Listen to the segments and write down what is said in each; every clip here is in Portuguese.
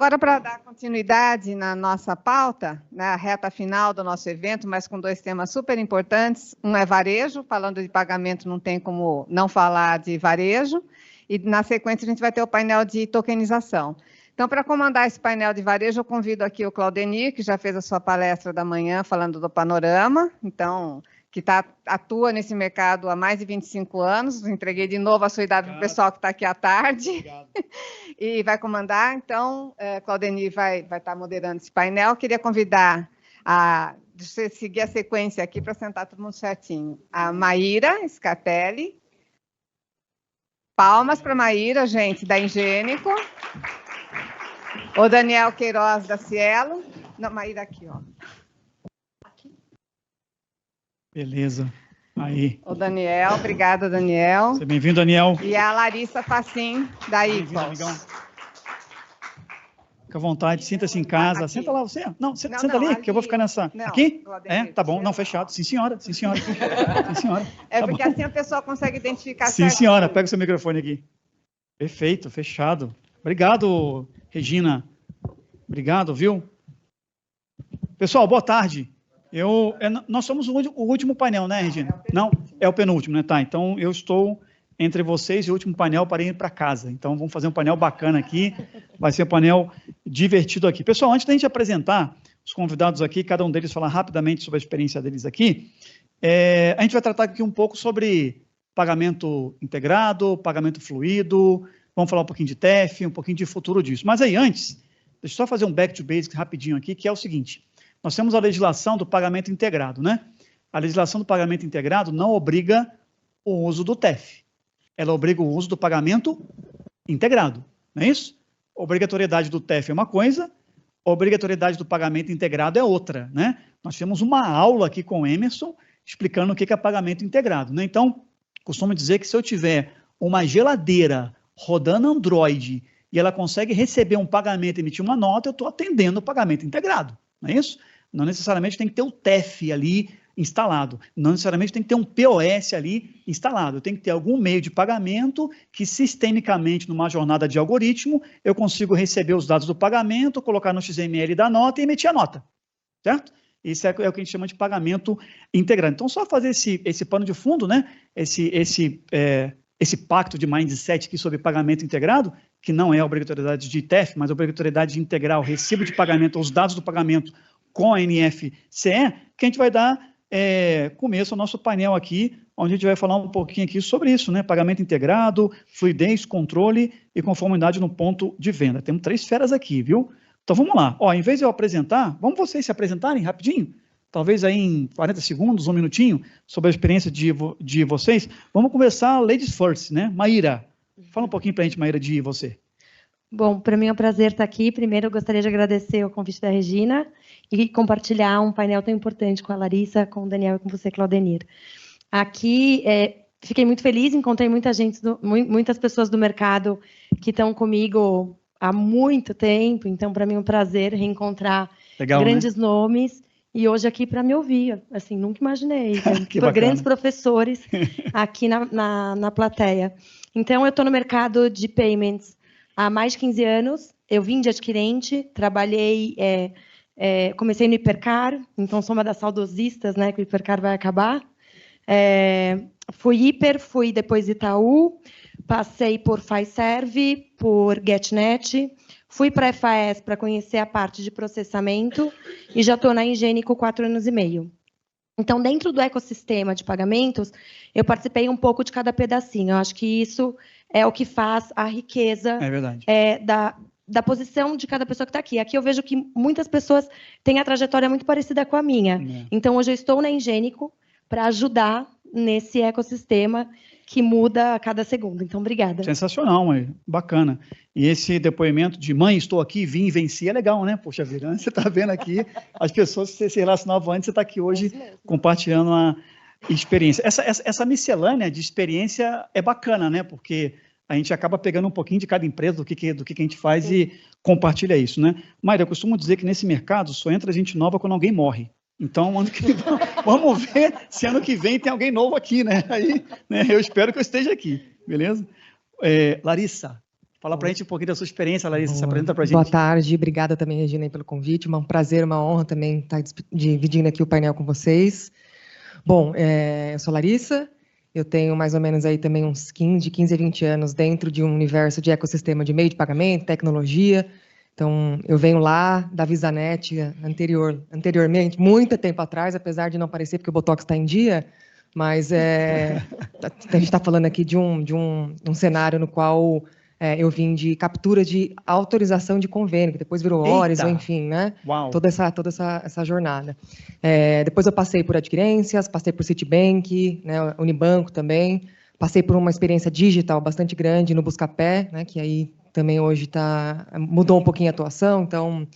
agora para dar continuidade na nossa pauta, na reta final do nosso evento, mas com dois temas super importantes. Um é varejo, falando de pagamento não tem como não falar de varejo, e na sequência a gente vai ter o painel de tokenização. Então, para comandar esse painel de varejo, eu convido aqui o Claudenir, que já fez a sua palestra da manhã falando do panorama, então, que atua nesse mercado há mais de 25 anos. Entreguei de novo a sua idade para o pessoal que está aqui à tarde. Obrigado. E vai comandar. Então, Claudenir vai estar moderando esse painel. Queria convidar a você seguir a sequência aqui para sentar todo mundo certinho. A Maíra Scatelli. Palmas para a Maíra, gente, da Ingênico. O Daniel Queiroz, da Cielo. Não, Maíra aqui, ó. Beleza. Aí. O Daniel, obrigada, Daniel. Seja bem-vindo, Daniel. E a Larissa Facim, da Icos. Fica à vontade, sinta-se em casa. Senta lá, você. Não, senta ali, que eu vou ficar nessa. Não, aqui? Tá bom, não, fechado. Sim, senhora. Sim, senhora. Sim, senhora. É porque assim a pessoa consegue identificar. Sim, senhora. Pega o seu microfone aqui. Perfeito, fechado. Obrigado, Regina. Obrigado, viu? Pessoal, boa tarde. Nós somos o último painel, né, Regina? Não, é o penúltimo, né? Tá, então eu estou entre vocês e o último painel para ir para casa. Então vamos fazer um painel bacana aqui, vai ser um painel divertido aqui. Pessoal, antes da gente apresentar os convidados aqui, cada um deles falar rapidamente sobre a experiência deles aqui, a gente vai tratar aqui um pouco sobre pagamento integrado, pagamento fluido, vamos falar um pouquinho de TEF, um pouquinho de futuro disso. Mas aí antes, deixa eu só fazer um back to basics rapidinho aqui, que é o seguinte. Nós temos a legislação do pagamento integrado, né? A legislação do pagamento integrado não obriga o uso do TEF. Ela obriga o uso do pagamento integrado, não é isso? Obrigatoriedade do TEF é uma coisa, obrigatoriedade do pagamento integrado é outra, né? Nós temos uma aula aqui com o Emerson explicando o que é pagamento integrado, né? Então, costumo dizer que se eu tiver uma geladeira rodando Android e ela consegue receber um pagamento e emitir uma nota, eu estou atendendo o pagamento integrado, não é isso? Não necessariamente tem que ter o TEF ali instalado, não necessariamente tem que ter um POS ali instalado, tem que ter algum meio de pagamento que sistemicamente, numa jornada de algoritmo, eu consigo receber os dados do pagamento, colocar no XML da nota e emitir a nota, certo? Isso é o que a gente chama de pagamento integrado. Então, só fazer esse pano de fundo, né? Esse pacto de mindset aqui sobre pagamento integrado, que não é a obrigatoriedade de TEF, mas a obrigatoriedade de integrar o recibo de pagamento, os dados do pagamento com a NFC, que a gente vai dar começo ao nosso painel aqui, onde a gente vai falar um pouquinho aqui sobre isso, né? Pagamento integrado, fluidez, controle e conformidade no ponto de venda. Temos 3 feras aqui, viu? Então vamos lá. Ó, em vez de eu apresentar, vamos vocês se apresentarem rapidinho? Talvez aí em 40 segundos, 1 minutinho, sobre a experiência de vocês. Vamos conversar ladies first, né? Maíra, fala um pouquinho para a gente, Maíra, de você. Bom, para mim é um prazer estar aqui. Primeiro, eu gostaria de agradecer o convite da Regina e compartilhar um painel tão importante com a Larissa, com o Daniel e com você, Claudenir. Aqui, fiquei muito feliz, encontrei muitas pessoas do mercado que estão comigo há muito tempo, então, para mim é um prazer reencontrar grandes nomes e hoje aqui para me ouvir. Assim, nunca imaginei. Por grandes professores aqui na plateia. Então, eu estou no mercado de payments há mais de 15 anos, eu vim de adquirente, trabalhei, comecei no Hipercar, então sou uma das saudosistas, né, que o Hipercar vai acabar. Fui depois Itaú, passei por Fiserv, por GetNet, fui para a FAS para conhecer a parte de processamento e já estou na Ingênico 4 anos e meio. Então, dentro do ecossistema de pagamentos, eu participei um pouco de cada pedacinho. Eu acho que isso é o que faz a riqueza da posição de cada pessoa que está aqui. Aqui eu vejo que muitas pessoas têm a trajetória muito parecida com a minha. Então, hoje eu estou na Ingênico para ajudar nesse ecossistema que muda a cada segundo. Então, obrigada. Sensacional, mãe. Bacana. E esse depoimento de mãe, estou aqui, vim e venci, é legal, né? Poxa vida, você está vendo aqui as pessoas que você se relacionavam antes, você está aqui hoje compartilhando uma experiência. Essa miscelânea de experiência é bacana, né? Porque a gente acaba pegando um pouquinho de cada empresa, do que a gente faz e compartilha isso, né? Maíra, eu costumo dizer que nesse mercado só entra gente nova quando alguém morre. Então, vamos ver se ano que vem tem alguém novo aqui, né? Aí, né, eu espero que eu esteja aqui, beleza? Larissa, Fala para a gente um pouquinho da sua experiência, Larissa, se apresenta para a gente. Boa tarde, obrigada também, Regina, aí, pelo convite. Um prazer, uma honra também estar dividindo aqui o painel com vocês. Bom, eu sou Larissa, eu tenho mais ou menos aí também uns 15 a 20 anos dentro de um universo de ecossistema de meio de pagamento, tecnologia. Então, eu venho lá da VisaNet anteriormente, muito tempo atrás, apesar de não parecer porque o Botox está em dia, mas a gente está falando aqui de um cenário no qual eu vim de captura de autorização de convênio, que depois virou Horizon, enfim, né? Uau. Toda essa jornada. Depois eu passei por adquirências, passei por Citibank, né, Unibanco também, passei por uma experiência digital bastante grande no Buscapé, né, que aí também hoje mudou um pouquinho a atuação, então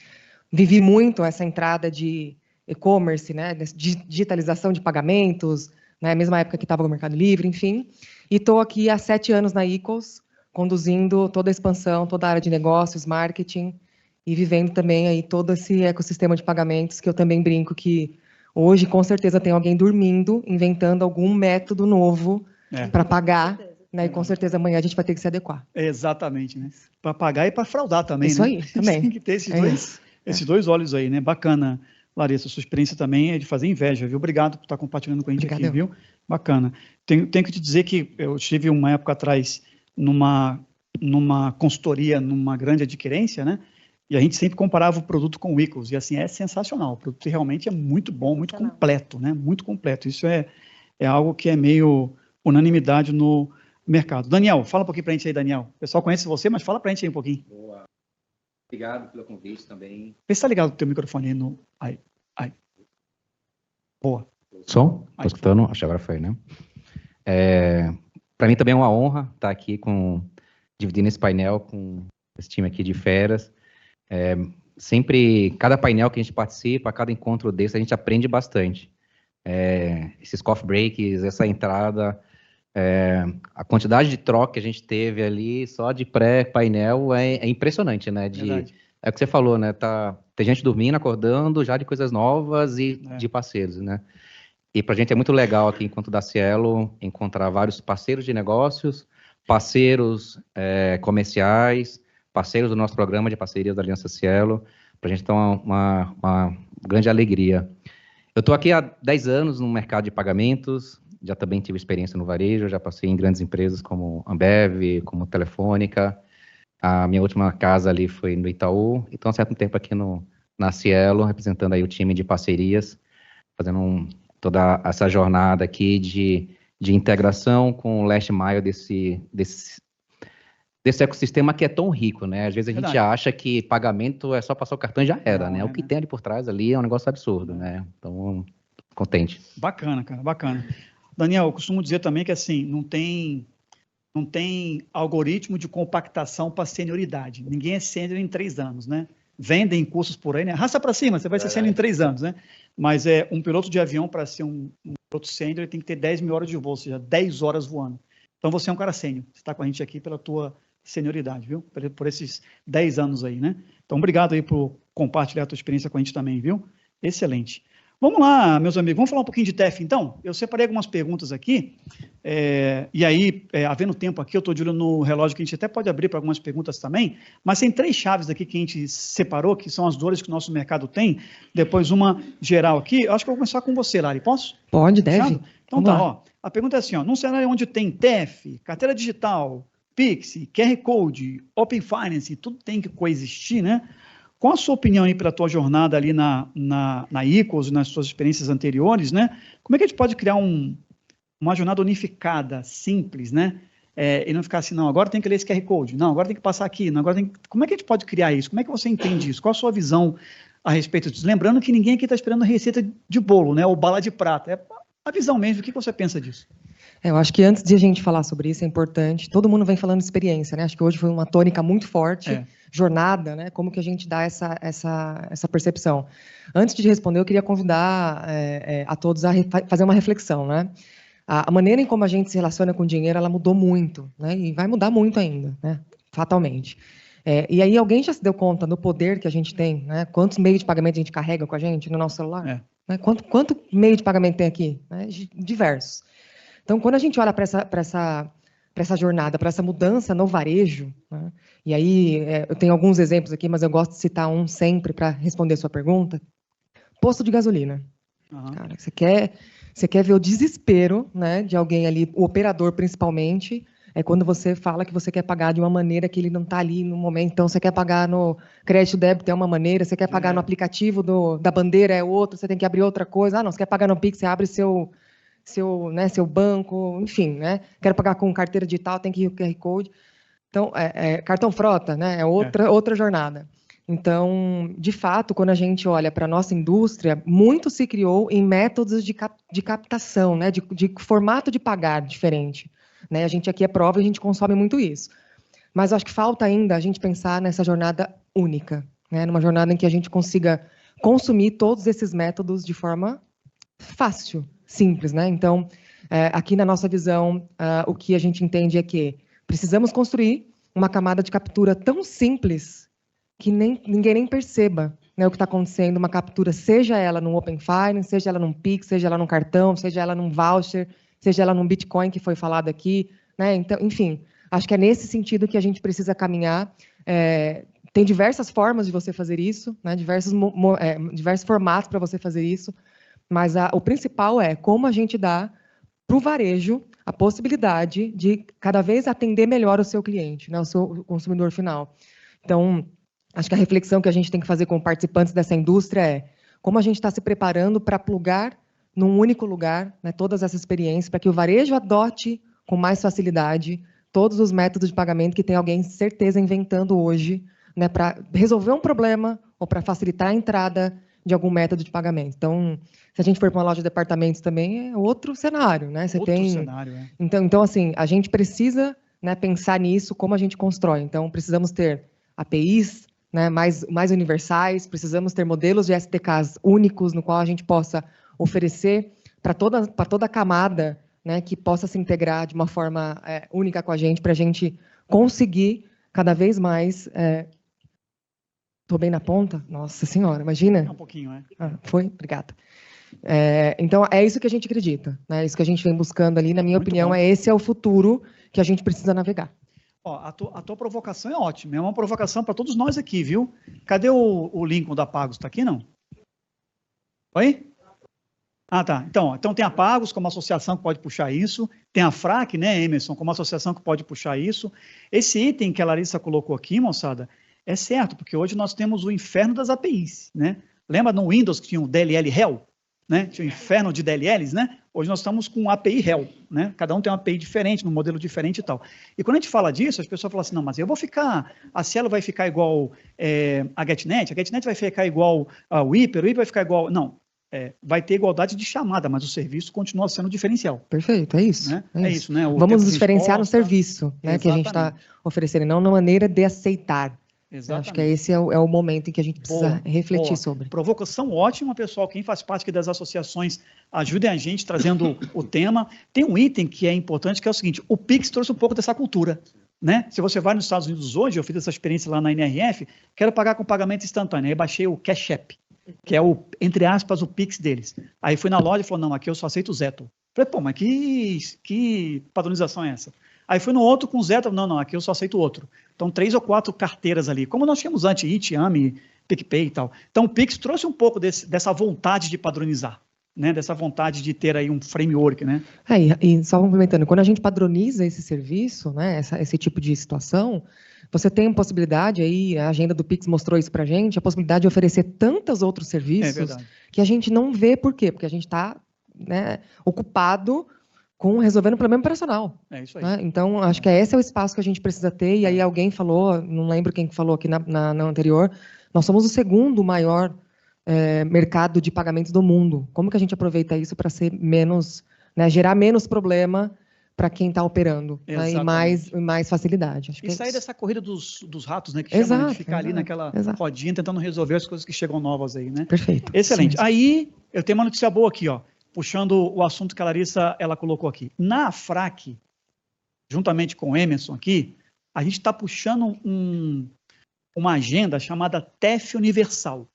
vivi muito essa entrada de e-commerce, né, de digitalização de pagamentos, né, mesma época que estava no Mercado Livre, enfim, e estou aqui há 7 anos na Equals, conduzindo toda a expansão, toda a área de negócios, marketing, e vivendo também aí todo esse ecossistema de pagamentos, que eu também brinco que hoje, com certeza, tem alguém dormindo, inventando algum método novo para pagar, né? E com certeza amanhã a gente vai ter que se adequar. Exatamente, né? Para pagar e para fraudar também, isso né? Aí, também. Tem que ter esses dois olhos aí, né? Bacana, Larissa, sua experiência também é de fazer inveja, viu? Obrigado por estar compartilhando com a gente aqui, viu? Bacana. Tenho que te dizer que eu tive uma época atrás numa consultoria, numa grande adquirência, né? E a gente sempre comparava o produto com o Equals, e assim, é sensacional. O produto realmente é muito bom, muito completo, né? Muito completo. Isso é algo que é meio unanimidade no mercado. Daniel, fala um pouquinho para a gente aí, Daniel. O pessoal conhece você, mas fala para a gente aí um pouquinho. Boa. Obrigado pelo convite também. Vê se está ligado o teu microfone aí no... Aí. Boa. Som? Estou escutando? Acho que agora foi, né? Para mim também é uma honra estar aqui dividindo esse painel com esse time aqui de feras. Sempre, cada painel que a gente participa, cada encontro desse, a gente aprende bastante. Esses coffee breaks, essa entrada, a quantidade de troca que a gente teve ali só de pré-painel é impressionante, né? É o que você falou, né? Tem gente dormindo, acordando já de coisas novas e de parceiros, né? E para a gente é muito legal aqui, enquanto da Cielo, encontrar vários parceiros de negócios, parceiros comerciais, parceiros do nosso programa de parcerias da Aliança Cielo. Para a gente tá uma grande alegria. Eu estou aqui há 10 anos no mercado de pagamentos, já também tive experiência no varejo, já passei em grandes empresas como Ambev, como Telefônica. A minha última casa ali foi no Itaú, então há certo tempo aqui na Cielo, representando aí o time de parcerias, fazendo toda essa jornada aqui de integração com o last mile desse ecossistema que é tão rico, né? Às vezes a gente acha que pagamento é só passar o cartão e já era, né? O que tem ali por trás ali é um negócio absurdo, né? Então, contente. Bacana, cara, bacana. Daniel, eu costumo dizer também que assim, não tem algoritmo de compactação para senioridade. Ninguém é sênior em 3 anos, né? Vendem cursos por aí, né? Raça para cima, você vai ser sênior em 3 anos, né? Mas um piloto de avião, para ser um piloto sênior, ele tem que ter 10 mil horas de voo, ou seja, 10 horas voando. Então você é um cara sênior. Você está com a gente aqui pela tua senioridade, viu? Por esses 10 anos aí, né? Então, obrigado aí por compartilhar a tua experiência com a gente também, viu? Excelente. Vamos lá, meus amigos, vamos falar um pouquinho de TEF, então? Eu separei algumas perguntas aqui, e aí, havendo tempo aqui, eu estou de olho no relógio, que a gente até pode abrir para algumas perguntas também, mas tem 3 chaves aqui que a gente separou, que são as dores que o nosso mercado tem, depois uma geral aqui. Eu acho que eu vou começar com você, Lari, posso? Pode, deve. Fechado? Então tá, ó, a pergunta é assim, ó, num cenário onde tem TEF, carteira digital, Pix, QR Code, Open Finance, tudo tem que coexistir, né? Qual a sua opinião aí pela tua jornada ali na Equals, nas suas experiências anteriores, né? Como é que a gente pode criar uma jornada unificada, simples, né? E não ficar assim, não, agora tem que ler esse QR Code, não, agora tem que passar aqui, não, agora tem que... Como é que a gente pode criar isso? Como é que você entende isso? Qual a sua visão a respeito disso? Lembrando que ninguém aqui está esperando receita de bolo, né? Ou bala de prata. É a visão mesmo. O que você pensa disso? Eu acho que antes de a gente falar sobre isso, é importante, todo mundo vem falando de experiência, né? Acho que hoje foi uma tônica muito forte, jornada, né? Como que a gente dá essa percepção. Antes de responder, eu queria convidar a todos a fazer uma reflexão, né? A maneira em como a gente se relaciona com o dinheiro, ela mudou muito, né? E vai mudar muito ainda, né? Fatalmente. E aí, alguém já se deu conta do poder que a gente tem, né? Quantos meios de pagamento a gente carrega com a gente no nosso celular? Né? Quanto meio de pagamento tem aqui? Né? Diversos. Então, quando a gente olha para para essa jornada, para essa mudança no varejo, né? E aí eu tenho alguns exemplos aqui, mas eu gosto de citar um sempre para responder a sua pergunta. Posto de gasolina. Aham. Cara, você quer ver o desespero, né, de alguém ali, o operador principalmente, é quando você fala que você quer pagar de uma maneira que ele não está ali no momento. Então, você quer pagar no crédito débito é uma maneira, você quer pagar no aplicativo da bandeira é outra, você tem que abrir outra coisa. Ah, não, você quer pagar no Pix, você abre seu banco, enfim, né? Quero pagar com carteira digital, tem que ir o QR Code. Então, cartão frota, né? É outra jornada. Então, de fato, quando a gente olha para a nossa indústria, muito se criou em métodos de captação, né? De formato de pagar diferente. Né? A gente aqui é prova e a gente consome muito isso. Mas acho que falta ainda a gente pensar nessa jornada única, né? Numa jornada em que a gente consiga consumir todos esses métodos de forma fácil, simples, né? Então, aqui na nossa visão, o que a gente entende é que precisamos construir uma camada de captura tão simples que ninguém nem perceba, né, o que está acontecendo, uma captura, seja ela num Open Finance, seja ela num Pix, seja ela num cartão, seja ela num voucher, seja ela num Bitcoin, que foi falado aqui, né? Então, enfim, acho que é nesse sentido que a gente precisa caminhar. Tem diversas formas de você fazer isso, né? Diversos formatos para você fazer isso, mas o principal é como a gente dá para o varejo a possibilidade de cada vez atender melhor o seu cliente, né? O seu consumidor final. Então, acho que a reflexão que a gente tem que fazer com participantes dessa indústria é como a gente está se preparando para plugar num único lugar, né, todas essas experiências, para que o varejo adote com mais facilidade todos os métodos de pagamento que tem alguém, certeza, inventando hoje, né, para resolver um problema ou para facilitar a entrada de algum método de pagamento. Então, se a gente for para uma loja de departamentos também, é outro cenário. Né? Cenário, é. Então, assim, a gente precisa, né, pensar nisso, como a gente constrói. Então, precisamos ter APIs, né, mais universais, precisamos ter modelos de SDKs únicos, no qual a gente possa oferecer para toda a camada, né, que possa se integrar de uma forma única com a gente, para a gente conseguir cada vez mais... Estou bem na ponta? Nossa Senhora, imagina. Um pouquinho, é. Foi? Obrigada. Então, é isso que a gente acredita, né? Isso que a gente vem buscando ali, na minha opinião, esse é o futuro que a gente precisa navegar. Ó, a tua provocação é ótima, é uma provocação para todos nós aqui, viu? Cadê o Lincoln da Pagos? Está aqui, não? Oi? Ah, tá. Então tem a Pagos como associação que pode puxar isso, tem a FRAC, né, Emerson, como associação que pode puxar isso. Esse item que a Larissa colocou aqui, moçada, é certo, porque hoje nós temos o inferno das APIs, né? Lembra no Windows que tinha o DLL Hell? Né? Tinha o inferno de DLLs, né? Hoje nós estamos com API Hell, né? Cada um tem uma API diferente, num modelo diferente e tal. E quando a gente fala disso, as pessoas falam assim, não, mas eu vou ficar, a Cielo vai ficar igual a GetNet vai ficar igual o Hyper vai ficar igual... Não, vai ter igualdade de chamada, mas o serviço continua sendo diferencial. Perfeito, é isso. Né? É isso, né? Vamos nos diferenciar no serviço, né, que a gente está oferecendo, não na maneira de aceitar. Exatamente. Acho que esse é o momento em que a gente precisa refletir sobre. Provocação ótima, pessoal. Quem faz parte aqui das associações, ajudem a gente trazendo o tema. Tem um item que é importante, que é o seguinte, o Pix trouxe um pouco dessa cultura. Né? Se você vai nos Estados Unidos hoje, eu fiz essa experiência lá na NRF, quero pagar com pagamento instantâneo. Aí baixei o Cash App, que é entre aspas, o Pix deles. Aí fui na loja e falou, não, aqui eu só aceito o Zettle. Falei, pô, mas que padronização é essa? Aí fui no outro com Zettle, não, aqui eu só aceito o outro. Então, 3 ou 4 carteiras ali, como nós tínhamos antes, IT, AMI, PicPay e tal. Então, o Pix trouxe um pouco dessa vontade de padronizar, né? Dessa vontade de ter aí um framework, né? E só complementando, quando a gente padroniza esse serviço, né, esse tipo de situação, você tem a possibilidade, aí a agenda do Pix mostrou isso para a gente, a possibilidade de oferecer tantos outros serviços que a gente não vê. Por quê? Porque a gente está, né, ocupado com resolvendo o problema operacional. É isso aí. Né? Então, acho que esse é o espaço que a gente precisa ter, e aí alguém falou, não lembro quem falou aqui na anterior, nós somos o segundo maior mercado de pagamentos do mundo. Como que a gente aproveita isso para ser menos, né, gerar menos problema para quem está operando, né, e mais facilidade. Acho que sair dessa corrida dos ratos, né, que chamam de ficar ali naquela rodinha tentando resolver as coisas que chegam novas aí, né? Perfeito. Excelente. Sim. Aí, eu tenho uma notícia boa aqui, ó, puxando o assunto que a Larissa ela colocou aqui. Na FRAC, juntamente com o Emerson aqui, a gente está puxando uma agenda chamada TEF Universal.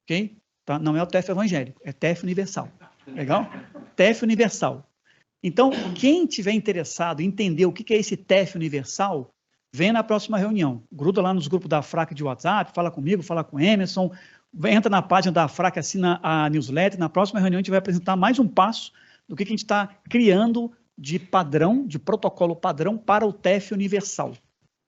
Ok? Tá? Não é o TEF evangélico, é TEF Universal. Legal? TEF Universal. Então, quem tiver interessado em entender o que é esse TEF universal, vem na próxima reunião. Gruda lá nos grupos da FRAC de WhatsApp, fala comigo, fala com o Emerson, entra na página da FRAC, assina a newsletter. Na próxima reunião a gente vai apresentar mais um passo do que a gente está criando de padrão, de protocolo padrão para o TEF universal.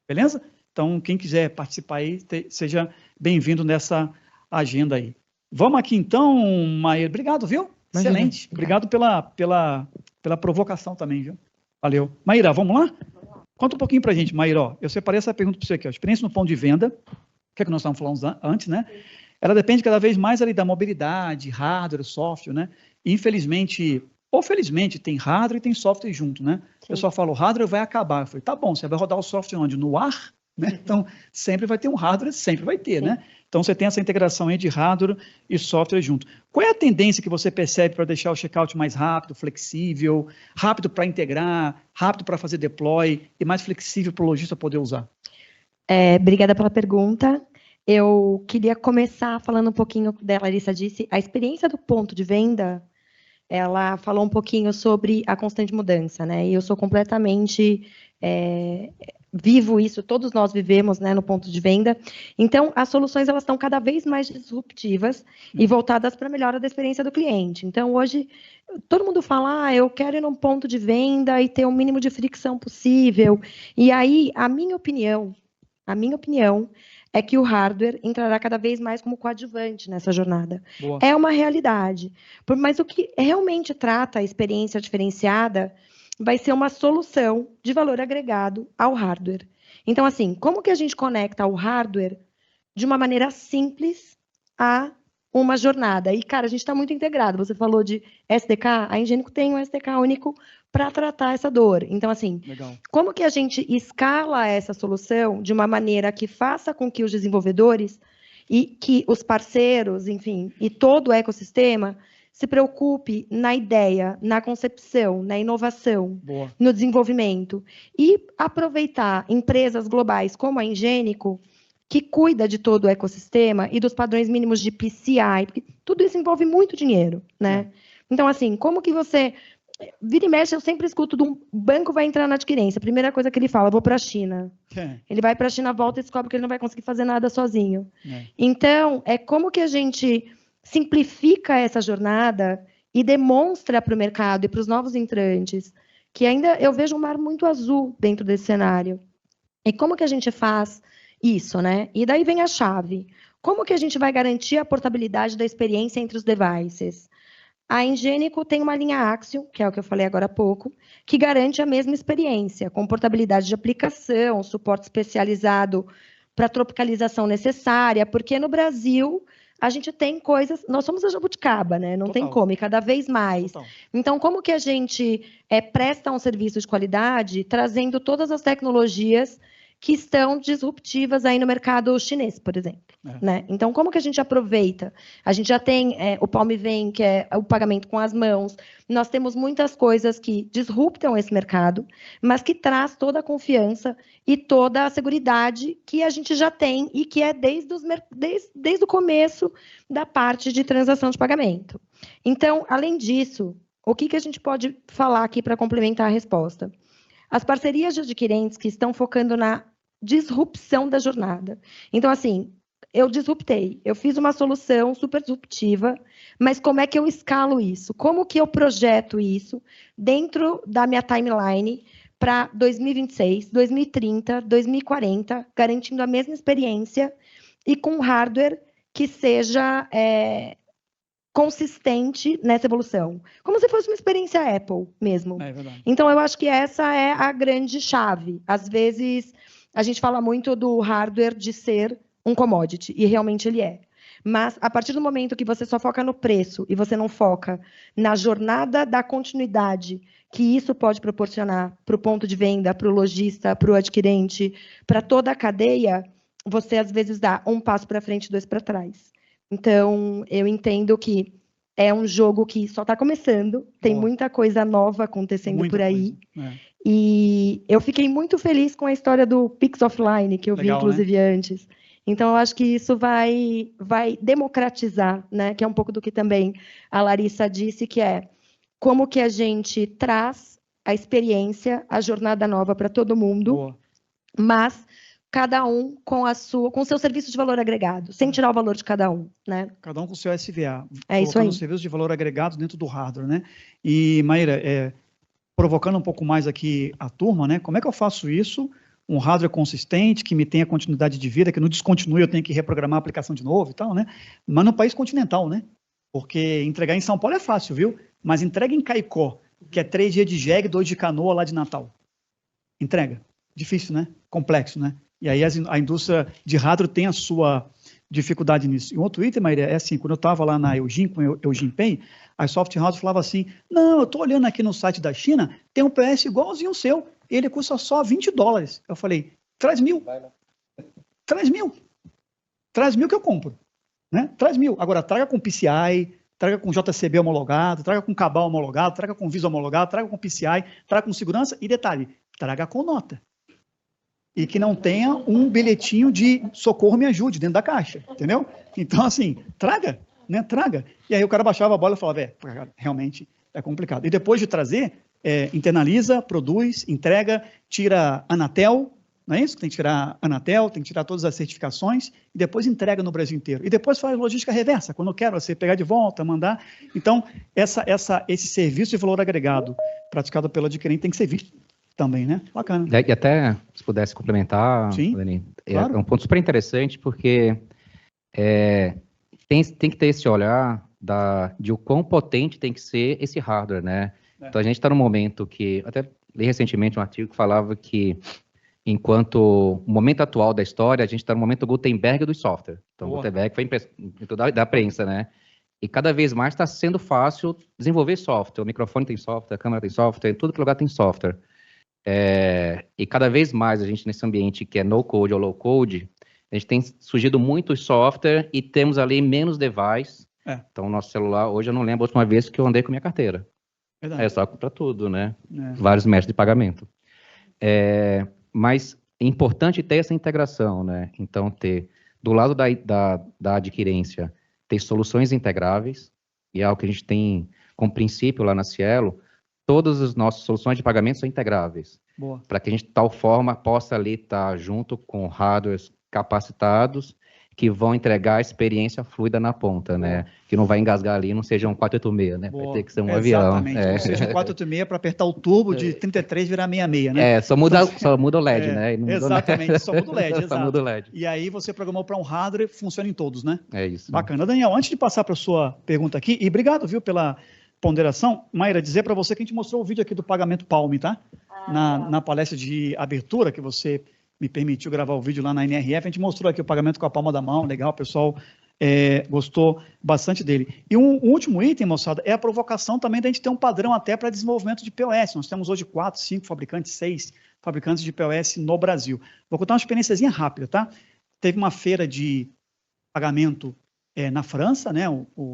Beleza? Então, quem quiser participar aí, seja bem-vindo nessa agenda aí. Vamos aqui então, Maíra. Obrigado, viu? Imagina. Excelente. Obrigado pela provocação também, viu? Valeu. Maíra, vamos lá? Conta um pouquinho para a gente, Maíra. Ó, eu separei essa pergunta para você aqui. Ó. Experiência no ponto de venda, que é que nós estávamos falando antes, né? Ela depende cada vez mais ali da mobilidade, hardware, software, né? E, infelizmente, ou felizmente, tem hardware e tem software junto, né? O pessoal fala, o hardware vai acabar. Eu falei, tá bom, você vai rodar o software onde? No ar? Né? Então, sempre vai ter um hardware, sempre vai ter, né? Então, você tem essa integração aí de hardware e software junto. Qual é a tendência que você percebe para deixar o checkout mais rápido, flexível, rápido para integrar, rápido para fazer deploy e mais flexível para o lojista poder usar? Obrigada pela pergunta. Eu queria começar falando um pouquinho, a Larissa disse, a experiência do ponto de venda, ela falou um pouquinho sobre a constante mudança, né? E eu sou completamente... vivo isso, todos nós vivemos, né, no ponto de venda. Então, as soluções elas estão cada vez mais disruptivas e voltadas para a melhora da experiência do cliente. Então, hoje, todo mundo fala, eu quero ir num ponto de venda e ter o mínimo de fricção possível. E aí, a minha opinião é que o hardware entrará cada vez mais como coadjuvante nessa jornada. Boa. É uma realidade. Mas o que realmente trata a experiência diferenciada vai ser uma solução de valor agregado ao hardware. Então, assim, como que a gente conecta o hardware de uma maneira simples a uma jornada? E, cara, a gente está muito integrado. Você falou de SDK, a Ingênico tem um SDK único para tratar essa dor. Então, assim, Legal. como que a gente escala essa solução de uma maneira que faça com que os desenvolvedores e que os parceiros, enfim, e todo o ecossistema se preocupe na ideia, na concepção, na inovação, Boa. no desenvolvimento e aproveitar empresas globais como a Ingênico, que cuida de todo o ecossistema e dos padrões mínimos de PCI, porque tudo isso envolve muito dinheiro, né? Então, assim, como que você... Vira e mexe, eu sempre escuto de um banco vai entrar na adquirência. A primeira coisa que ele fala, vou para a China. Ele vai para a China, volta e descobre que ele não vai conseguir fazer nada sozinho. Então, como que a gente simplifica essa jornada e demonstra para o mercado e para os novos entrantes que ainda eu vejo um mar muito azul dentro desse cenário. E como que a gente faz isso, né? E daí vem a chave. Como que a gente vai garantir a portabilidade da experiência entre os devices? A Ingênico tem uma linha Axiom, que é o que eu falei agora há pouco, que garante a mesma experiência, com portabilidade de aplicação, suporte especializado para a tropicalização necessária, porque no Brasil a gente tem coisas... Nós somos a jabuticaba, né? Não tem como, e cada vez mais. Então, como que a gente presta um serviço de qualidade trazendo todas as tecnologias que estão disruptivas aí no mercado chinês, por exemplo. Né? Então, como que a gente aproveita? A gente já tem o Palm Vem, que é o pagamento com as mãos. Nós temos muitas coisas que disruptam esse mercado, mas que traz toda a confiança e toda a seguridade que a gente já tem e que é desde o começo da parte de transação de pagamento. Então, além disso, o que a gente pode falar aqui para complementar a resposta? As parcerias de adquirentes que estão focando na disrupção da jornada. Então, assim, eu disruptei, eu fiz uma solução super disruptiva, mas como é que eu escalo isso? Como que eu projeto isso dentro da minha timeline para 2026, 2030, 2040, garantindo a mesma experiência e com hardware que seja consistente nessa evolução. Como se fosse uma experiência Apple mesmo. É verdade. Então, eu acho que essa é a grande chave. Às vezes, a gente fala muito do hardware de ser um commodity, e realmente ele é. Mas, a partir do momento que você só foca no preço e você não foca na jornada da continuidade que isso pode proporcionar para o ponto de venda, para o lojista, para o adquirente, para toda a cadeia, você, às vezes, dá um passo para frente e 2 para trás. Então, eu entendo que é um jogo que só está começando, tem muita coisa nova acontecendo por aí. E eu fiquei muito feliz com a história do Pix Offline, que eu vi, inclusive, antes. Então, eu acho que isso vai democratizar, né? Que é um pouco do que também a Larissa disse, que como que a gente traz a experiência, a jornada nova para todo mundo, Boa. mas cada um com o seu serviço de valor agregado, sem tirar o valor de cada um, né? Cada um com o seu SVA. É isso colocando aí. o serviço de valor agregado dentro do hardware, né? E, Maíra, provocando um pouco mais aqui a turma, né? Como é que eu faço isso? Um hardware consistente, que me tenha continuidade de vida, que não descontinue, eu tenho que reprogramar a aplicação de novo e tal, né? Mas no país continental, né? Porque entregar em São Paulo é fácil, viu? Mas entrega em Caicó, que é 3 dias de jegue, 2 de canoa lá de Natal. Entrega. Difícil, né? Complexo, né? E aí a indústria de hardware tem a sua dificuldade nisso. E um outro item, Maíra, é assim, quando eu estava lá na Eugene, com o Eugene Pay, a Soft House falava assim, não, eu estou olhando aqui no site da China, tem um PS igualzinho o seu, ele custa só $20. Eu falei, traz 1.000. Traz 1.000. Traz 1.000 que eu compro. Né? Traz 1.000. Agora, traga com PCI, traga com JCB homologado, traga com Cabal homologado, traga com Visa homologado, traga com PCI, traga com segurança e detalhe, traga com nota. E que não tenha um bilhetinho de socorro me ajude dentro da caixa, entendeu? Então, assim, traga, né? Traga. E aí o cara baixava a bola e falava, realmente é complicado. E depois de trazer, internaliza, produz, entrega, tira Anatel, não é isso? Tem que tirar Anatel, tem que tirar todas as certificações e depois entrega no Brasil inteiro. E depois faz logística reversa, quando quer você pegar de volta, mandar. Então, esse serviço de valor agregado praticado pelo adquirente tem que ser visto também, né? Bacana. E até, se pudesse complementar, Sim, Dani, claro. É um ponto super interessante, porque tem que ter esse olhar de o quão potente tem que ser esse hardware, né? Então, a gente está num momento que, até li recentemente um artigo que falava que, enquanto o momento atual da história, a gente está no momento Gutenberg do software. Então, Boa. Gutenberg foi da prensa, né? E cada vez mais está sendo fácil desenvolver software. O microfone tem software, a câmera tem software, em tudo que lugar tem software. E cada vez mais a gente, nesse ambiente que é no-code ou low-code, a gente tem surgido muito software e temos ali menos device. Então, o nosso celular, hoje eu não lembro a última vez que eu andei com minha carteira. Verdade. É só para tudo, né? Vários métodos de pagamento. Mas é importante ter essa integração, né? Então, do lado da adquirência, ter soluções integráveis, e é algo que a gente tem como princípio lá na Cielo, todas as nossas soluções de pagamento são integráveis. Para que a gente, de tal forma, possa ali estar junto com hardwares capacitados que vão entregar a experiência fluida na ponta, né? Que não vai engasgar ali, não seja um 486, né? Vai ter que ser um avião. Exatamente, não seja um 486 para apertar o turbo de 33 virar 66, né? Só muda o LED, né? Exatamente, só muda o LED, exato. Só muda o LED. E aí você programou para um hardware, funciona em todos, né? É isso. Bacana. Daniel, antes de passar para a sua pergunta aqui, e obrigado, viu, pela ponderação, Maíra, dizer para você que a gente mostrou o vídeo aqui do pagamento Palm, tá? Na palestra de abertura, que você me permitiu gravar o vídeo lá na NRF, a gente mostrou aqui o pagamento com a palma da mão, legal, o pessoal gostou bastante dele. E um último item, moçada, é a provocação também da gente ter um padrão até para desenvolvimento de POS. Nós temos hoje 4, 5 fabricantes, 6 fabricantes de POS no Brasil. Vou contar uma experiênciazinha rápida, tá? Teve uma feira de pagamento na França, né,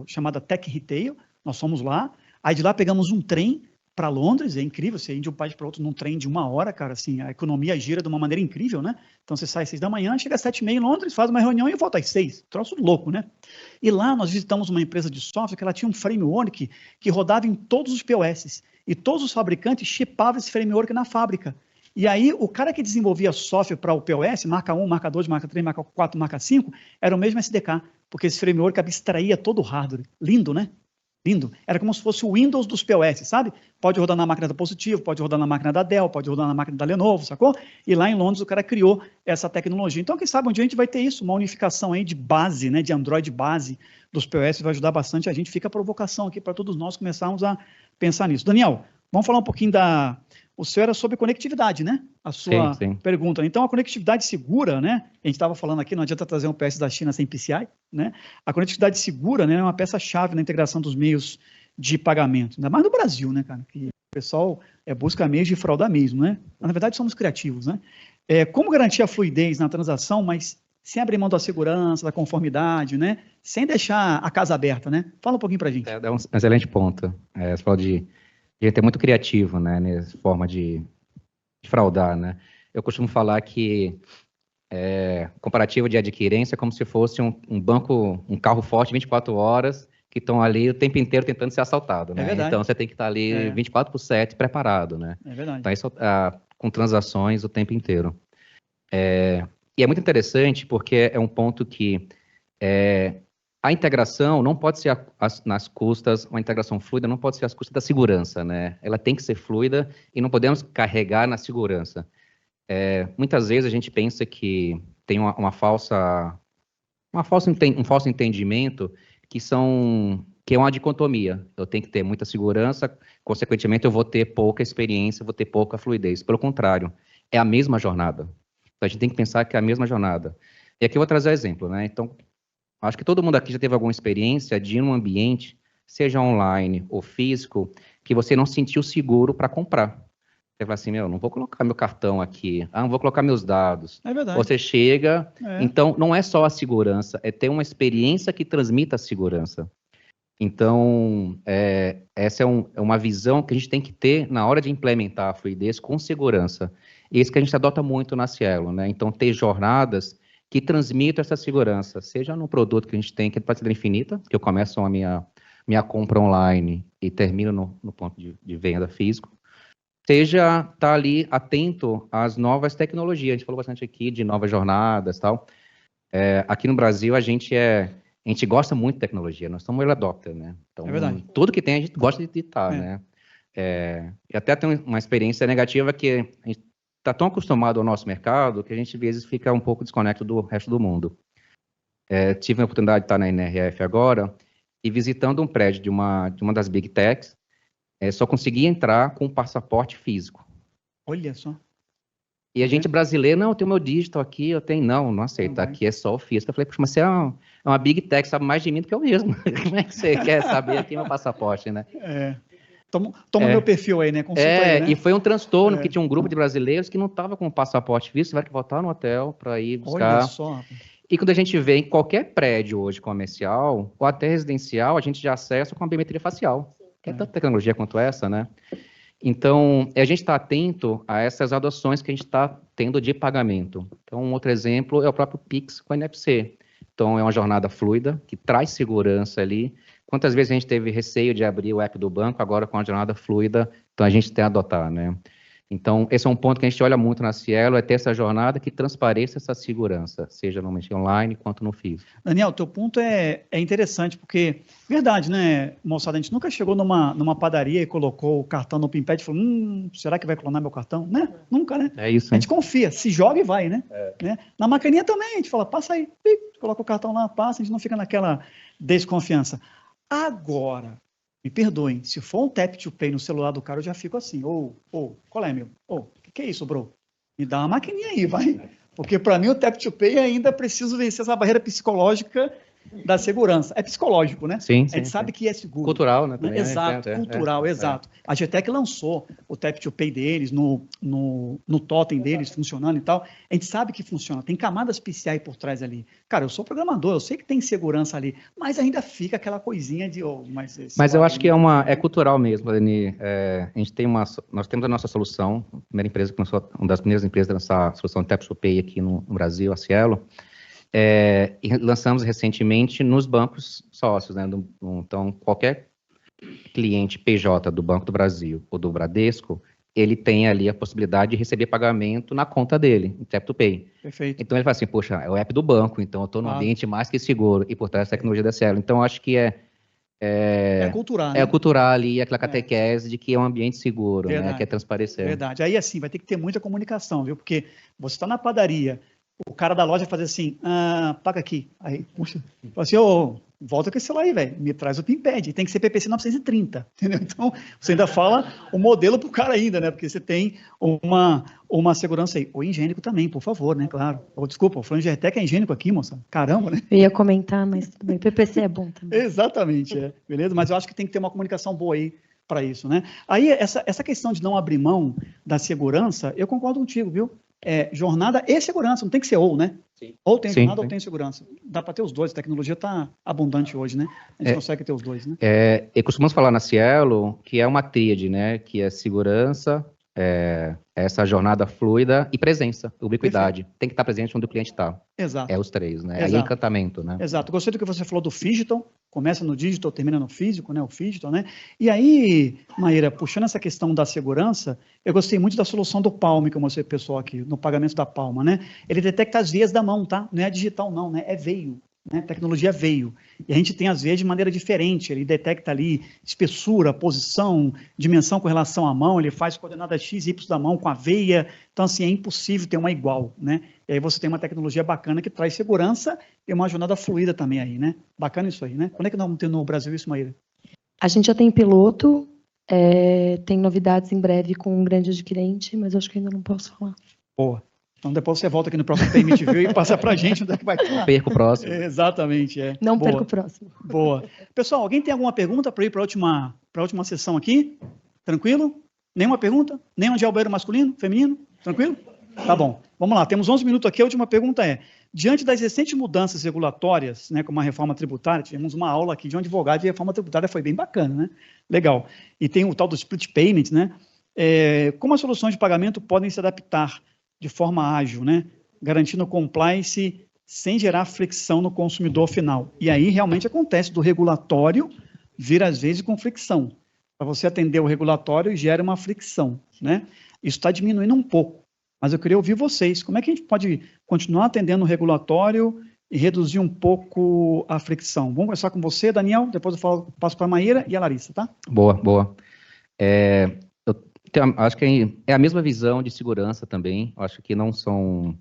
chamada Tech Retail, nós fomos lá, aí de lá pegamos um trem para Londres, é incrível, você ir de um país para outro num trem de 1 hora, cara, assim, a economia gira de uma maneira incrível, né? Então você sai às 6 da manhã, chega às 7h30 em Londres, faz uma reunião e volta às 6, troço louco, né? E lá nós visitamos uma empresa de software que ela tinha um framework que rodava em todos os POS, e todos os fabricantes shipavam esse framework na fábrica. E aí o cara que desenvolvia software para o POS, marca 1, marca 2, marca 3, marca 4, marca 5, era o mesmo SDK, porque esse framework abstraía todo o hardware. Lindo, né? Lindo. Era como se fosse o Windows dos POS, sabe? Pode rodar na máquina da Positivo, pode rodar na máquina da Dell, pode rodar na máquina da Lenovo, sacou? E lá em Londres o cara criou essa tecnologia. Então, quem sabe um dia a gente vai ter isso, uma unificação aí de base, né, de Android base dos POS, vai ajudar bastante a gente. Fica a provocação aqui para todos nós começarmos a pensar nisso. Daniel, vamos falar um pouquinho o senhor era sobre conectividade, né? A sua pergunta. Então, a conectividade segura, né? A gente estava falando aqui, não adianta trazer um PS da China sem PCI, né? A conectividade segura, né, é uma peça-chave na integração dos meios de pagamento. Ainda mais no Brasil, né, cara? Que o pessoal busca meios de fraudar mesmo, né? Na verdade, somos criativos, né? Como garantir a fluidez na transação, mas sem abrir mão da segurança, da conformidade, né? Sem deixar a casa aberta, né? Fala um pouquinho para a gente. É um excelente ponto. Você falou de ter muito criativo, né, nessa forma de fraudar, né? Eu costumo falar que comparativo de adquirência é como se fosse um banco, um carro forte 24 horas que estão ali o tempo inteiro tentando ser assaltados, né? verdade. Então você tem que estar ali 24/7 preparado, né? É verdade. Então, isso, com transações o tempo inteiro. E é muito interessante porque é um ponto que a integração não pode ser nas custas, uma integração fluida não pode ser às custas da segurança, né? Ela tem que ser fluida e não podemos carregar na segurança. Muitas vezes a gente pensa que tem um falso entendimento que é uma dicotomia. Eu tenho que ter muita segurança, consequentemente eu vou ter pouca experiência, vou ter pouca fluidez. Pelo contrário, é a mesma jornada. Então a gente tem que pensar que é a mesma jornada. E aqui eu vou trazer um exemplo, né? Então, acho que todo mundo aqui já teve alguma experiência de ir num ambiente, seja online ou físico, que você não se sentiu seguro para comprar. Você fala assim, não vou colocar meu cartão aqui, não vou colocar meus dados. É verdade. Você chega, então não é só a segurança, é ter uma experiência que transmita a segurança. Então, essa é uma visão que a gente tem que ter na hora de implementar a fluidez com segurança. E isso que a gente adota muito na Cielo, né? Então, ter jornadas que transmitam essa segurança, seja no produto que a gente tem, que é de prateleira infinita, que eu começo a minha compra online e termino no ponto de venda físico, seja estar ali atento às novas tecnologias. A gente falou bastante aqui de novas jornadas e tal. Aqui no Brasil, a gente gosta muito de tecnologia, nós somos early adopter, né? Então, É verdade. tudo que tem a gente gosta de estar, né? E até tem uma experiência negativa que a gente está tão acostumado ao nosso mercado que a gente, às vezes, fica um pouco desconectado do resto do mundo. Tive a oportunidade de estar na NRF agora e visitando um prédio de uma das Big Techs, só conseguia entrar com um passaporte físico. Olha só. E a gente brasileiro, não, eu tenho meu digital aqui, eu tenho, não aceita, aqui é só o físico. Eu falei, puxa, mas você é uma Big Tech, sabe mais de mim do que eu mesmo. Como é que você quer saber aqui meu passaporte, né? Toma meu perfil aí, né? Consulta aí, né? E foi um transtorno, porque tinha um grupo de brasileiros que não estava com o passaporte físico, tiveram que voltar no hotel para ir buscar. Olha só. E quando a gente vê em qualquer prédio hoje comercial, ou até residencial, a gente já acessa com a biometria facial. Que é tanta tecnologia quanto essa, né? Então, a gente está atento a essas adoções que a gente está tendo de pagamento. Então, um outro exemplo é o próprio Pix com NFC. Então, é uma jornada fluida, que traz segurança ali. Quantas vezes a gente teve receio de abrir o app do banco, agora com a jornada fluida, então a gente tem a adotar, né? Então, esse é um ponto que a gente olha muito na Cielo, é ter essa jornada que transpareça essa segurança, seja no ambiente online quanto no físico. Daniel, teu ponto é interessante, porque, verdade, né, moçada, a gente nunca chegou numa padaria e colocou o cartão no PIN-pad e falou, será que vai clonar meu cartão? Né? Nunca, né? É isso. A gente confia, se joga e vai, né? Né? Na maquininha também, a gente fala, passa aí, coloca o cartão lá, passa, a gente não fica naquela desconfiança. Agora, me perdoem, se for um tap to pay no celular do cara, eu já fico assim, qual é, meu? Que é isso, bro? Me dá uma maquininha aí, vai. Porque para mim o tap to pay ainda preciso vencer essa barreira psicológica da segurança. É psicológico, né? Sim, a gente sabe que é seguro. Cultural, né? Também, exato, cultural, exato. A GTEC lançou o tap to pay deles, no totem deles funcionando e tal. A gente sabe que funciona, tem camadas PCI por trás ali. Cara, eu sou programador, eu sei que tem segurança ali, mas ainda fica aquela coisinha de... mas eu acho que é cultural mesmo, Dani. Nós temos a nossa solução, uma das primeiras empresas a lançar a solução de tap to pay aqui no Brasil, a Cielo. E lançamos recentemente nos bancos sócios, né? Então, qualquer cliente PJ do Banco do Brasil ou do Bradesco, ele tem ali a possibilidade de receber pagamento na conta dele, em Tap to Pay. Perfeito. Então, ele fala assim, poxa, é o app do banco, então eu estou num ambiente mais que seguro, e por trás da tecnologia da Cielo. Então, acho que é cultural, né? É cultural ali, aquela catequese de que é um ambiente seguro, né? Que é transparecer. Verdade. Aí, assim, vai ter que ter muita comunicação, viu? Porque você está na padaria, o cara da loja fazer assim, paga aqui. Aí, puxa, fala assim, volta com esse celular aí, velho, me traz o PIN-pad. Tem que ser PPC 930, entendeu? Então, você ainda fala o modelo pro cara ainda, né? Porque você tem uma segurança aí. O higiênico também, por favor, né? Claro. Desculpa, o falando de GTEC é higiênico aqui, moça. Caramba, né? Eu ia comentar, mas tudo bem. PPC é bom também. Exatamente, beleza? Mas eu acho que tem que ter uma comunicação boa aí para isso, né? Aí, essa questão de não abrir mão da segurança, eu concordo contigo, viu? Jornada e segurança, não tem que ser né? Sim. Ou tem jornada ou tem segurança. Dá para ter os dois, a tecnologia está abundante hoje, né? A gente consegue ter os dois, né? E costumamos falar na Cielo que é uma tríade, né? Que é segurança, essa jornada fluida e presença, ubiquidade. Tem que estar presente onde o cliente está. Exato. É os três, né? Aí Exato. é encantamento, né? Exato. Gostei do que você falou do digital, começa no digital, termina no físico, né? O digital, né? E aí, Maíra, puxando essa questão da segurança, eu gostei muito da solução do Palm, que eu mostrei pro pessoal aqui, no pagamento da Palma, né? Ele detecta as veias da mão, tá? Não é digital, não, né? É veio. Né? Tecnologia veio. E a gente tem as veias de maneira diferente. Ele detecta ali espessura, posição, dimensão com relação à mão, ele faz coordenada X e Y da mão com a veia. Então, assim, é impossível ter uma igual, né? E aí você tem uma tecnologia bacana que traz segurança e uma jornada fluida também aí, né? Bacana isso aí, né? Quando é que nós vamos ter no Brasil isso, Maíra? A gente já tem piloto, tem novidades em breve com um grande adquirente, mas eu acho que ainda não posso falar. Boa. Então depois você volta aqui no próximo Payment View e passa para a gente onde é que vai estar. Perco o próximo. Exatamente, é. Não Boa. perca o próximo. Boa. Pessoal, alguém tem alguma pergunta para ir para a última sessão aqui? Tranquilo? Nenhuma pergunta? Nem onde é o banheiro masculino, feminino? Tranquilo? Tá bom. Vamos lá, temos 11 minutos aqui. A última pergunta é, diante das recentes mudanças regulatórias, né, como a reforma tributária, tivemos uma aula aqui de um advogado de reforma tributária, foi bem bacana, né? Legal. E tem o tal do split payment, né? Como as soluções de pagamento podem se adaptar de forma ágil, né? Garantindo compliance sem gerar fricção no consumidor final. E aí realmente acontece do regulatório vir às vezes com fricção. Para você atender o regulatório gera uma fricção, né? Isso está diminuindo um pouco, mas eu queria ouvir vocês. Como é que a gente pode continuar atendendo o regulatório e reduzir um pouco a fricção? Vamos começar com você, Daniel, depois eu passo para a Maíra e a Larissa, tá? Boa, boa. Acho que é a mesma visão de segurança também. Acho que não são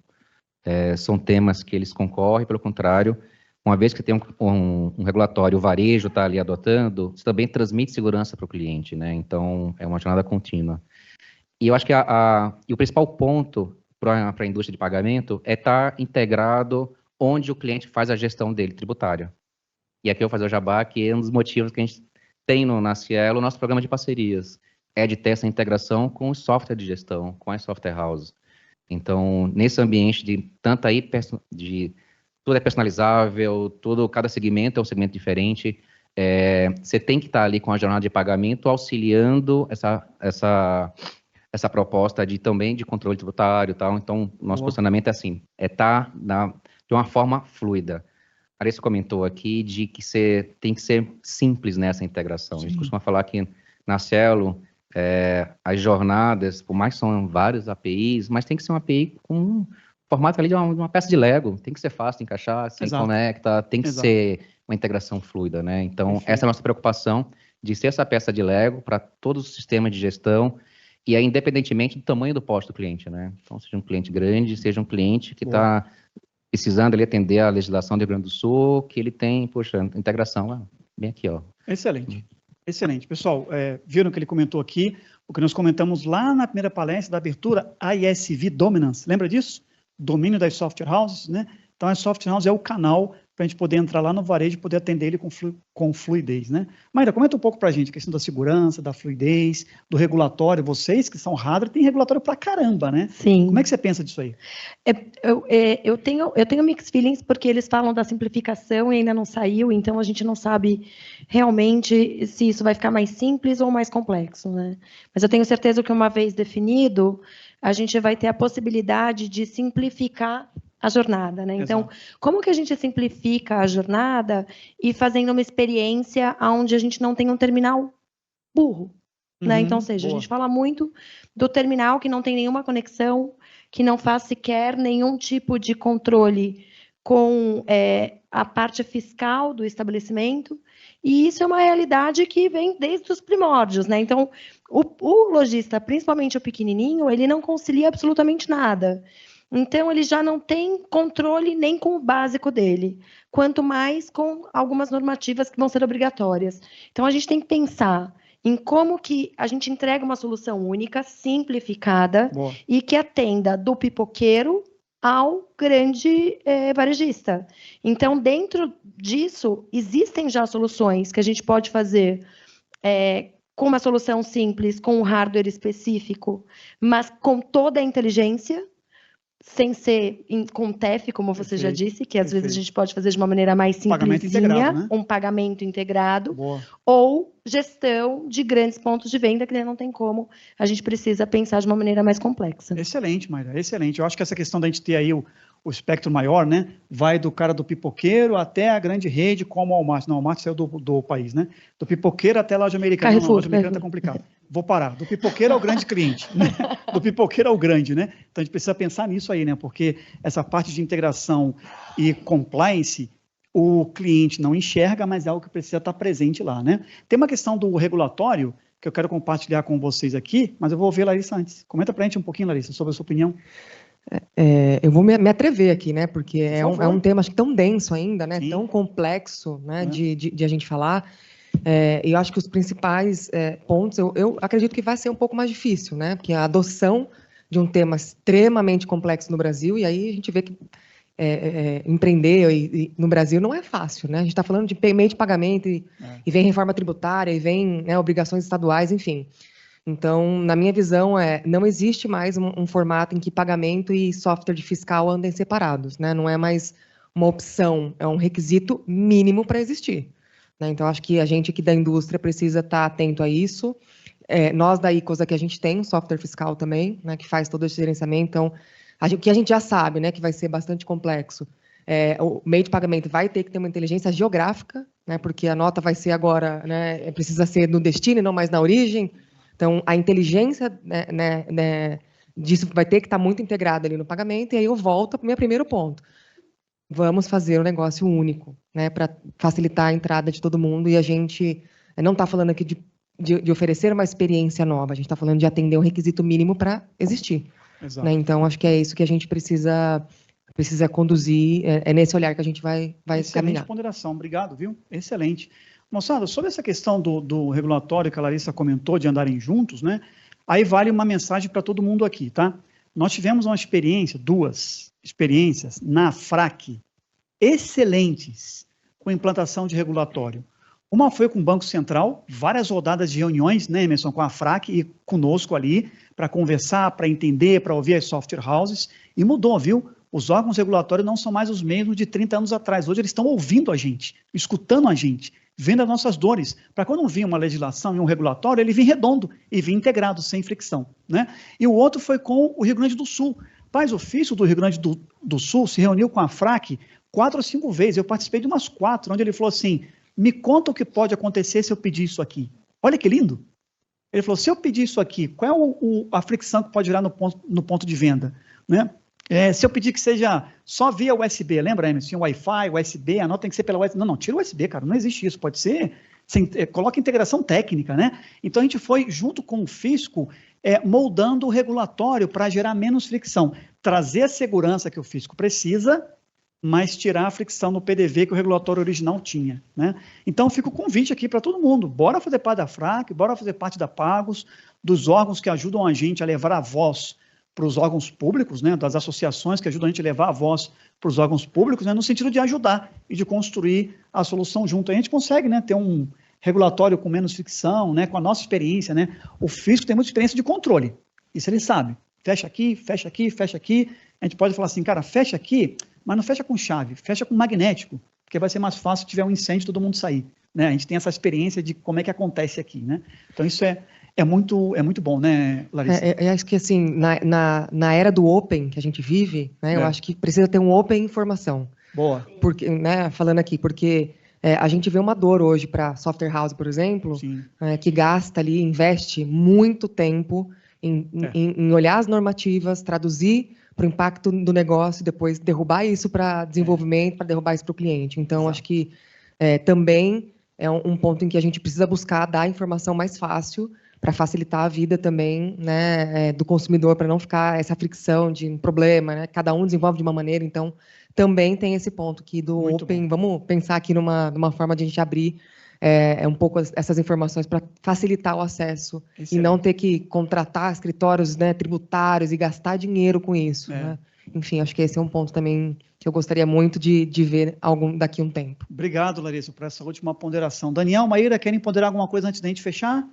temas que eles concorrem, pelo contrário, uma vez que tem um regulatório, o varejo está ali adotando, isso também transmite segurança para o cliente, né? Então, é uma jornada contínua. E eu acho que e o principal ponto para a indústria de pagamento é estar integrado onde o cliente faz a gestão dele tributária. E aqui eu vou fazer o jabá, que é um dos motivos que a gente tem na Cielo, o nosso programa de parcerias, é de ter essa integração com o software de gestão, com as software houses. Então, nesse ambiente de tanta tudo é personalizável, cada segmento é um segmento diferente, você tem que estar ali com a jornada de pagamento auxiliando essa proposta também de controle tributário e tal. Então, nosso posicionamento é assim, estar de uma forma fluida. A Larissa comentou aqui de que tem que ser simples nessa integração. Sim. A gente costuma falar que na Cielo, as jornadas, por mais que são vários APIs, mas tem que ser uma API com um formato ali de uma peça de Lego, tem que ser fácil de encaixar, se conecta, tem que ser uma integração fluida, né? Então, perfeito. Essa é a nossa preocupação, de ser essa peça de Lego para todo o sistema de gestão, e aí, independentemente do tamanho do posto do cliente, né? Então, seja um cliente grande, seja um cliente que está precisando ali atender a legislação do Rio Grande do Sul, que ele tem, integração lá, bem aqui, ó. Excelente. Excelente. Pessoal, viram que ele comentou aqui, o que nós comentamos lá na primeira palestra da abertura, ISV Dominance, lembra disso? Domínio das software houses, né? Então, a software house é o canal para a gente poder entrar lá no varejo e poder atender ele com fluidez, né? Maíra, comenta um pouco para a gente a questão da segurança, da fluidez, do regulatório. Vocês que são hardware, tem regulatório para caramba, né? Sim. Como é que você pensa disso aí? Eu tenho mixed feelings porque eles falam da simplificação e ainda não saiu, então a gente não sabe realmente se isso vai ficar mais simples ou mais complexo, né? Mas eu tenho certeza que uma vez definido, a gente vai ter a possibilidade de simplificar a jornada, né? Então, exato. Como que a gente simplifica a jornada e fazendo uma experiência onde a gente não tem um terminal burro, né? Então, ou seja, boa. A gente fala muito do terminal que não tem nenhuma conexão, que não faz sequer nenhum tipo de controle com a parte fiscal do estabelecimento, e isso é uma realidade que vem desde os primórdios, né? Então, o lojista, principalmente o pequenininho, ele não concilia absolutamente nada. Então, ele já não tem controle nem com o básico dele, quanto mais com algumas normativas que vão ser obrigatórias. Então, a gente tem que pensar em como que a gente entrega uma solução única, simplificada, boa. E que atenda do pipoqueiro ao grande varejista. Então, dentro disso, existem já soluções que a gente pode fazer com uma solução simples, com um hardware específico, mas com toda a inteligência, sem ser com TEF, como você já Perfeito, disse, que às vezes a perfeito. gente pode fazer de uma maneira mais Pagamento simplesinha, integrado, né? um pagamento integrado, Boa. ou gestão de grandes pontos de venda, que daí não tem como, a gente precisa pensar de uma maneira mais complexa. Excelente, Mayra, excelente. Eu acho que essa questão da gente ter aí o espectro maior, né? Vai do cara do pipoqueiro até a grande rede como o Walmart. Não, o Walmart saiu do país, né? Do pipoqueiro até a loja americana. Não, a loja americana está complicado. Vou parar. Do pipoqueiro ao grande cliente, né? Do pipoqueiro ao grande, né? Então a gente precisa pensar nisso aí, né? Porque essa parte de integração e compliance, o cliente não enxerga, mas é algo que precisa estar presente lá, né? Tem uma questão do regulatório que eu quero compartilhar com vocês aqui, mas eu vou ouvir a Larissa antes. Comenta para a gente um pouquinho, Larissa, sobre a sua opinião. Eu vou me atrever aqui, né? Porque é um tema acho que tão denso ainda, né? Sim. Tão complexo, né? De a gente falar. E eu acho que os principais pontos, eu acredito que vai ser um pouco mais difícil, né? Porque a adoção de um tema extremamente complexo no Brasil, e aí a gente vê que empreender no Brasil não é fácil, né? A gente está falando de meio de pagamento e vem reforma tributária, e vem obrigações estaduais, enfim. Então, na minha visão, não existe mais um formato em que pagamento e software de fiscal andem separados, né? Não é mais uma opção, é um requisito mínimo para existir, né? Então, acho que a gente aqui da indústria precisa estar atento a isso. Nós da Icosa que a gente tem um software fiscal também, né, que faz todo esse gerenciamento. Então, o que a gente já sabe, né, que vai ser bastante complexo. O meio de pagamento vai ter que ter uma inteligência geográfica, né, porque a nota vai ser agora, né, precisa ser no destino e não mais na origem. Então, a inteligência disso vai ter que estar muito integrada ali no pagamento, e aí eu volto para o meu primeiro ponto. Vamos fazer um negócio único, né, para facilitar a entrada de todo mundo, e a gente não está falando aqui de oferecer uma experiência nova, a gente está falando de atender um requisito mínimo para existir. Né? Então, acho que é isso que a gente precisa conduzir, é nesse olhar que a gente vai caminhar. Excelente ponderação, obrigado, viu? Excelente. Moçada, sobre essa questão do regulatório que a Larissa comentou, de andarem juntos, né? Aí vale uma mensagem para todo mundo aqui, tá? Nós tivemos uma experiência, 2 experiências na FRAC, excelentes, com implantação de regulatório. Uma foi com o Banco Central, várias rodadas de reuniões, né, Emerson, com a FRAC e conosco ali, para conversar, para entender, para ouvir as software houses, e mudou, viu? Os órgãos regulatórios não são mais os mesmos de 30 anos atrás. Hoje eles estão ouvindo a gente, escutando a gente, vendo as nossas dores. Para quando vir uma legislação e um regulatório, ele vir redondo e vir integrado, sem fricção, né? E o outro foi com o Rio Grande do Sul. Paz Ofício do Rio Grande do Sul se reuniu com a FRAC 4 ou 5 vezes. Eu participei de umas 4, onde ele falou assim, me conta o que pode acontecer se eu pedir isso aqui. Olha que lindo. Ele falou, se eu pedir isso aqui, qual é a fricção que pode virar no ponto de venda? Né? Se eu pedir que seja só via USB, lembra, Emerson? Wi-Fi, USB, a nota tem que ser pela USB. Não, tira o USB, cara, não existe isso. Pode ser, coloca integração técnica, né? Então, a gente foi, junto com o fisco, moldando o regulatório para gerar menos fricção. Trazer a segurança que o fisco precisa, mas tirar a fricção no PDV que o regulatório original tinha, né? Então, fica o convite aqui para todo mundo. Bora fazer parte da FRAC, bora fazer parte da Pagos, dos órgãos que ajudam a gente a levar a voz para os órgãos públicos, né, das associações que ajudam a gente a levar a voz para os órgãos públicos, né, no sentido de ajudar e de construir a solução junto. A gente consegue, né, ter um regulatório com menos fricção, né, com a nossa experiência, né? O fisco tem muita experiência de controle, isso ele sabe. Fecha aqui, fecha aqui, fecha aqui. A gente pode falar assim, cara, fecha aqui, mas não fecha com chave, fecha com magnético, porque vai ser mais fácil se tiver um incêndio todo mundo sair, né? A gente tem essa experiência de como é que acontece aqui, né? Então isso é muito bom, né, Larissa? Eu acho que, assim, na era do Open que a gente vive, né, eu acho que precisa ter um Open informação. Boa. Porque, né, falando aqui, porque a gente vê uma dor hoje para software house, por exemplo, que gasta ali, investe muito tempo em olhar as normativas, traduzir para o impacto do negócio, depois derrubar isso para desenvolvimento, para derrubar isso para o cliente. Então, acho que também é um ponto em que a gente precisa buscar dar a informação mais fácil para facilitar a vida também, né, do consumidor, para não ficar essa fricção de um problema, né? Cada um desenvolve de uma maneira, então também tem esse ponto aqui do muito Open. Bom. Vamos pensar aqui numa forma de a gente abrir um pouco essas informações para facilitar o acesso e não ter que contratar escritórios, né, tributários e gastar dinheiro com isso. Né? Enfim, acho que esse é um ponto também que eu gostaria muito de ver daqui a um tempo. Obrigado, Larissa, por essa última ponderação. Daniel, Maíra, querem ponderar alguma coisa antes da gente fechar?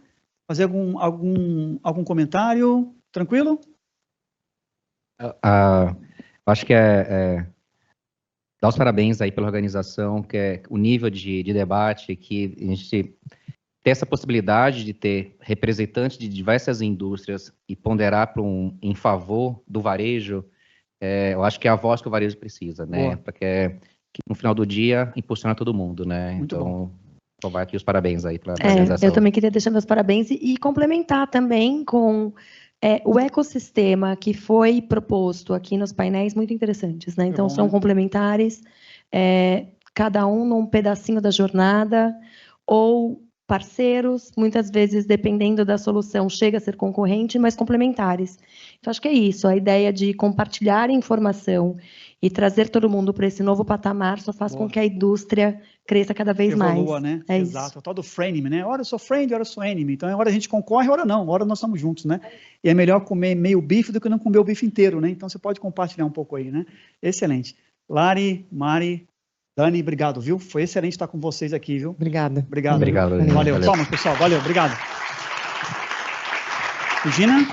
Fazer algum comentário? Tranquilo? Acho que dar os parabéns aí pela organização, que é o nível de debate, que a gente ter essa possibilidade de ter representantes de diversas indústrias e ponderar em favor do varejo, eu acho que é a voz que o varejo precisa, né? Porque que no final do dia impulsiona todo mundo, né? Muito então, vou dar aqui os parabéns aí para a organização. Eu também queria deixar meus parabéns e complementar também com o ecossistema que foi proposto aqui nos painéis, muito interessantes, né? Então, são complementares, cada um num pedacinho da jornada, ou parceiros, muitas vezes, dependendo da solução, chega a ser concorrente, mas complementares. Então, acho que é isso, a ideia de compartilhar informação e trazer todo mundo para esse novo patamar só faz com que a indústria cresça cada vez Evolua, mais. Né? É Exato, isso. o tal do frenemy, né? Hora eu sou friend, hora eu sou enemy. Então, hora a gente concorre, hora não, hora nós estamos juntos, né? E é melhor comer meio bife do que não comer o bife inteiro, né? Então, você pode compartilhar um pouco aí, né? Excelente. Lari, Mari, Dani, obrigado, viu? Foi excelente estar com vocês aqui, viu? Obrigada. Obrigado. Obrigado. Valeu. Palmas, pessoal. Valeu, obrigado. Regina?